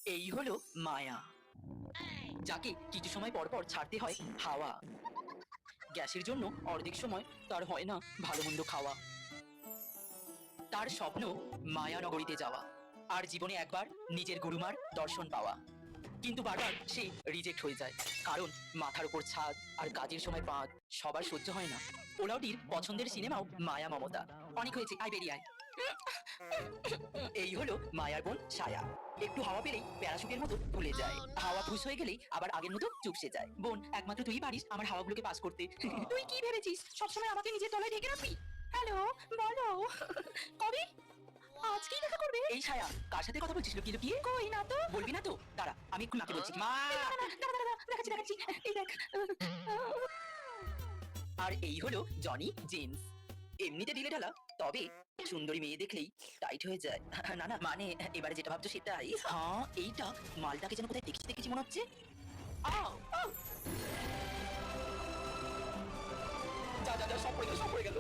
এই হলো মায়া, যাকে কিছু সময় পর পর ছাড়তে হয় হাওয়া। গ্যাসের জন্য অর্ধেক সময় তার হয় না ভালো মন্দ খাওয়া। তার স্বপ্ন মায়া নগরীতে যাওয়া, আর জীবনে একবার নিজের গুরুমার দর্শন পাওয়া। কিন্তু বারবার সে রিজেক্ট হয়ে যায়, কারণ মাথার উপর ছাদ আর কাজের সময় বাঁধ সবার সহ্য হয় না। ওলাউটির পছন্দের সিনেমাও মায়া মমতা। অনেক হয়েছে, আয় বেরিয়ে আয়। এই হলো মায়ার বোন ছায়া। একটু হাওয়া পেলেই প্যারাশুটের মতো ভুলে যায়, হাওয়া খুশ হয়ে গেলেই আবার আগের মতো চুপসে যায়। বোন, একমাত্র তুই পারিস আমার হাওয়াগুলোকে পাস করতে। তুই কি ভেবেছিস সবসময় আমাকে নিজের তলায় ঢেকে রাখবি? হ্যালো, বলো কবে আজকেই দেখা করবে? এই ছায়া, কার সাথে কথা বলছিস লুকিয়ে লুকিয়ে? কই না তো। বলবি না তো? দাঁড়া, আমি একটু মাকে বলছি। মা, দেখাচ্ছি দেখাচ্ছি, এই দেখ। আর এই হলো জনি জেমস। এমনিতে ঢিলে ঢালা, তবে সুন্দরী মেয়ে দেখলেই টাইট হয়ে যায়। না না, মানে এবারে যেটা ভাবছো সেটাই। হ্যাঁ, এইটা মালটাকে যেন কোথায় দেখছি দেখেছি মনে হচ্ছে। আও, আও। যা যা যা, সব পড়ে গেল, সব পড়ে গেল।